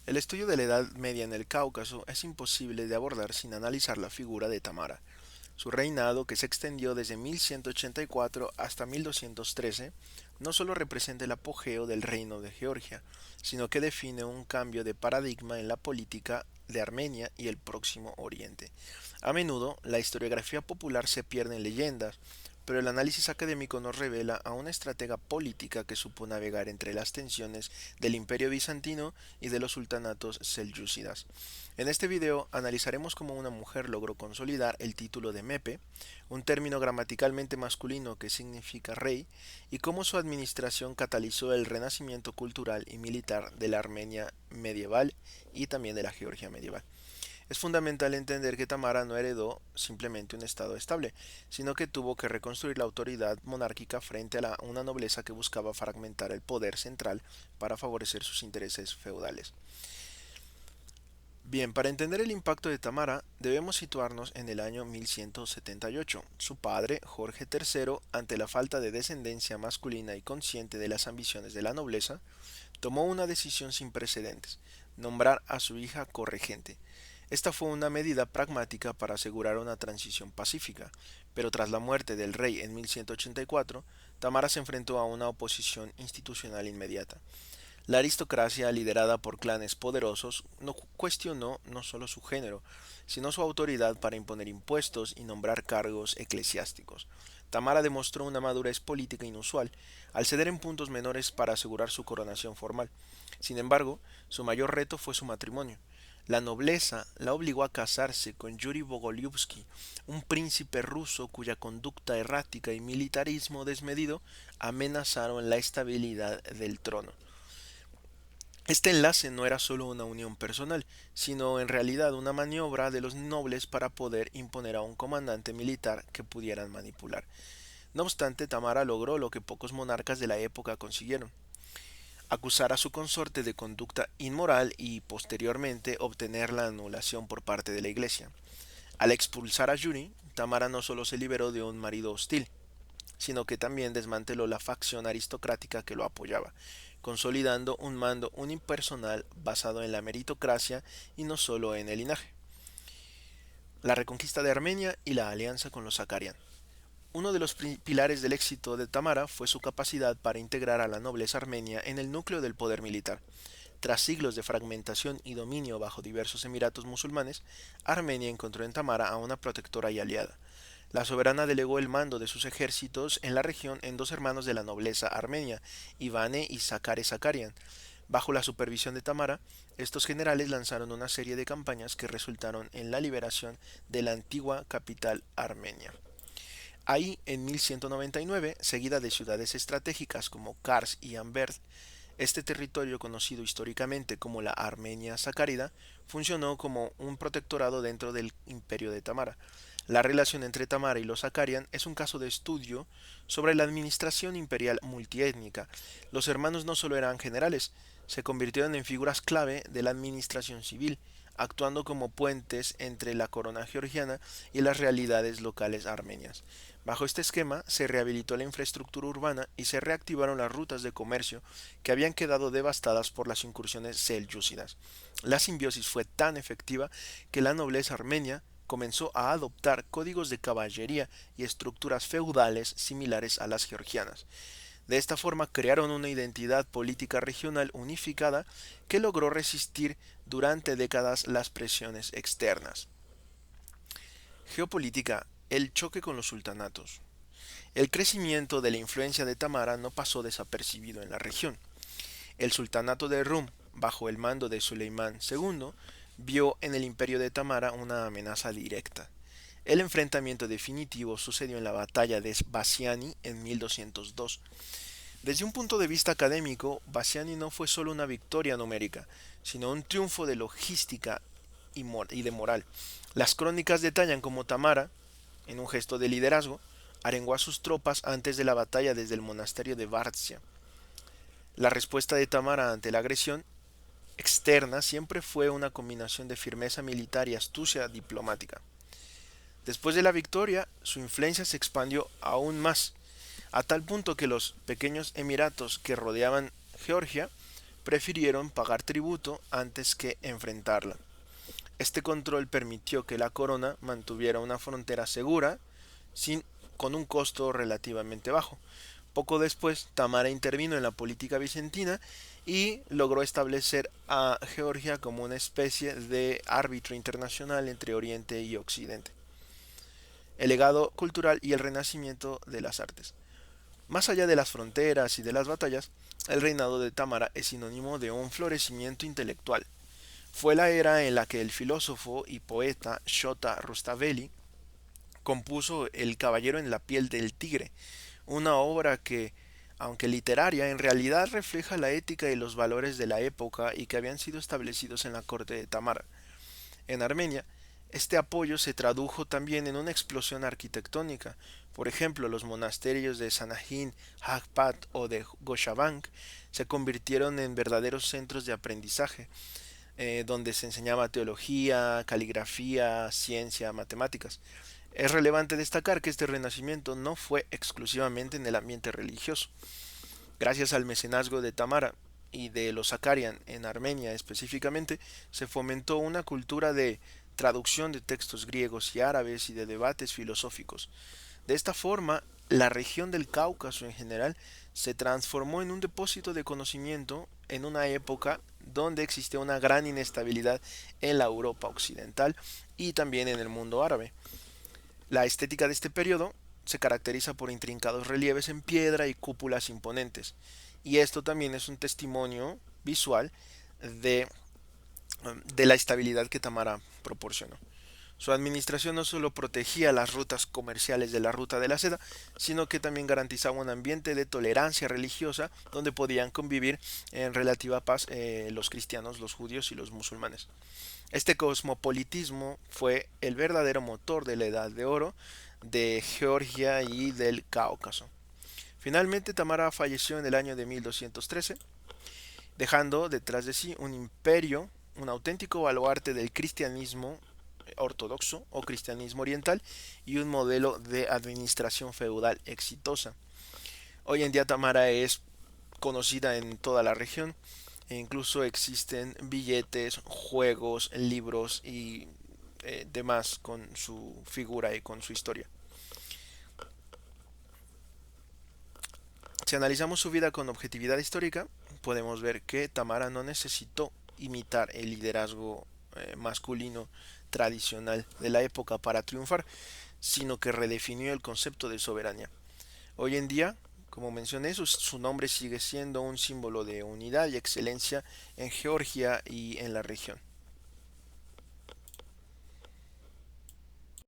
El estudio de la Edad Media en el Cáucaso es imposible de abordar sin analizar la figura de Tamara. Su reinado, que se extendió desde 1184 hasta 1213, no solo representa el apogeo del reino de Georgia, sino que define un cambio de paradigma en la política de Armenia y el Próximo Oriente. A menudo, la historiografía popular se pierde en leyendas, pero el análisis académico nos revela a una estratega política que supo navegar entre las tensiones del Imperio bizantino y de los sultanatos selyúcidas. En este video analizaremos cómo una mujer logró consolidar el título de Mepe, un término gramaticalmente masculino que significa rey, y cómo su administración catalizó el renacimiento cultural y militar de la Armenia medieval y también de la Georgia medieval. Es fundamental entender que Tamara no heredó simplemente un estado estable, sino que tuvo que reconstruir la autoridad monárquica frente a una nobleza que buscaba fragmentar el poder central para favorecer sus intereses feudales. Bien, para entender el impacto de Tamara, debemos situarnos en el año 1178. Su padre, Jorge III, ante la falta de descendencia masculina y consciente de las ambiciones de la nobleza, tomó una decisión sin precedentes: nombrar a su hija corregente. Esta fue una medida pragmática para asegurar una transición pacífica, pero tras la muerte del rey en 1184, Tamara se enfrentó a una oposición institucional inmediata. La aristocracia, liderada por clanes poderosos, no cuestionó no solo su género, sino su autoridad para imponer impuestos y nombrar cargos eclesiásticos. Tamara demostró una madurez política inusual, al ceder en puntos menores para asegurar su coronación formal. Sin embargo, su mayor reto fue su matrimonio. La nobleza la obligó a casarse con Yuri Bogolyubsky, un príncipe ruso cuya conducta errática y militarismo desmedido amenazaron la estabilidad del trono. Este enlace no era solo una unión personal, sino en realidad una maniobra de los nobles para poder imponer a un comandante militar que pudieran manipular. No obstante, Tamara logró lo que pocos monarcas de la época consiguieron: acusar a su consorte de conducta inmoral y posteriormente obtener la anulación por parte de la Iglesia. Al expulsar a Yuri, Tamara no solo se liberó de un marido hostil, sino que también desmanteló la facción aristocrática que lo apoyaba, consolidando un mando unipersonal basado en la meritocracia y no solo en el linaje. La reconquista de Armenia y la alianza con los Zakarian. Uno de los pilares del éxito de Tamara fue su capacidad para integrar a la nobleza armenia en el núcleo del poder militar. Tras siglos de fragmentación y dominio bajo diversos emiratos musulmanes, Armenia encontró en Tamara a una protectora y aliada. La soberana delegó el mando de sus ejércitos en la región en dos hermanos de la nobleza armenia, Ivane y Zakare Zakarian. Bajo la supervisión de Tamara, estos generales lanzaron una serie de campañas que resultaron en la liberación de la antigua capital armenia. Ahí, en 1199, seguida de ciudades estratégicas como Kars y Anvers, este territorio, conocido históricamente como la Armenia Sacárida, funcionó como un protectorado dentro del imperio de Tamara. La relación entre Tamara y los Zacarian es un caso de estudio sobre la administración imperial multiétnica. Los hermanos no solo eran generales, se convirtieron en figuras clave de la administración civil, actuando como puentes entre la corona georgiana y las realidades locales armenias. Bajo este esquema se rehabilitó la infraestructura urbana y se reactivaron las rutas de comercio que habían quedado devastadas por las incursiones selyúcidas. La simbiosis fue tan efectiva que la nobleza armenia comenzó a adoptar códigos de caballería y estructuras feudales similares a las georgianas. De esta forma crearon una identidad política regional unificada que logró resistir durante décadas las presiones externas. Geopolítica: el choque con los sultanatos. El crecimiento de la influencia de Tamara no pasó desapercibido en la región. El sultanato de Rum, bajo el mando de Suleimán II, vio en el imperio de Tamara una amenaza directa. El enfrentamiento definitivo sucedió en la batalla de Bassiani en 1202. Desde un punto de vista académico, Bassiani no fue solo una victoria numérica, sino un triunfo de logística y de moral. Las crónicas detallan cómo Tamara, en un gesto de liderazgo, arengó a sus tropas antes de la batalla desde el monasterio de Varzia. La respuesta de Tamara ante la agresión externa siempre fue una combinación de firmeza militar y astucia diplomática. Después de la victoria, su influencia se expandió aún más, a tal punto que los pequeños emiratos que rodeaban Georgia prefirieron pagar tributo antes que enfrentarla. Este control permitió que la corona mantuviera una frontera segura sin, con un costo relativamente bajo. Poco después, Tamara intervino en la política bizantina y logró establecer a Georgia como una especie de árbitro internacional entre Oriente y Occidente. El legado cultural y el renacimiento de las artes. Más allá de las fronteras y de las batallas, el reinado de Tamara es sinónimo de un florecimiento intelectual. Fue la era en la que el filósofo y poeta Shota Rustaveli compuso El caballero en la piel del tigre, una obra que, aunque literaria, en realidad refleja la ética y los valores de la época y que habían sido establecidos en la corte de Tamara. En Armenia, este apoyo se tradujo también en una explosión arquitectónica. Por ejemplo, los monasterios de Sanahin, Hagpat o de Goshabank se convirtieron en verdaderos centros de aprendizaje, donde se enseñaba teología, caligrafía, ciencia, matemáticas. Es relevante destacar que este renacimiento no fue exclusivamente en el ambiente religioso. Gracias al mecenazgo de Tamara y de los Zakarian en Armenia específicamente, se fomentó una cultura de traducción de textos griegos y árabes y de debates filosóficos. De esta forma, la región del Cáucaso en general se transformó en un depósito de conocimiento en una época donde existía una gran inestabilidad en la Europa occidental y también en el mundo árabe. La estética de este periodo se caracteriza por intrincados relieves en piedra y cúpulas imponentes, y esto también es un testimonio visual de, de la estabilidad que Tamara proporcionó. Su administración no solo protegía las rutas comerciales de la ruta de la seda, sino que también garantizaba un ambiente de tolerancia religiosa donde podían convivir en relativa paz los cristianos, los judíos y los musulmanes. Este cosmopolitismo fue el verdadero motor de la Edad de Oro de Georgia y del Cáucaso. Finalmente, Tamara falleció en el año de 1213, dejando detrás de sí un imperio, un auténtico baluarte del cristianismo ortodoxo o cristianismo oriental y un modelo de administración feudal exitosa. Hoy en día Tamara es conocida en toda la región e incluso existen billetes, juegos, libros y demás con su figura y con su historia. Si analizamos su vida con objetividad histórica, podemos ver que Tamara no necesitó imitar el liderazgo masculino tradicional de la época para triunfar, sino que redefinió el concepto de soberanía. Hoy en día, como mencioné, su nombre sigue siendo un símbolo de unidad y excelencia en Georgia y en la región.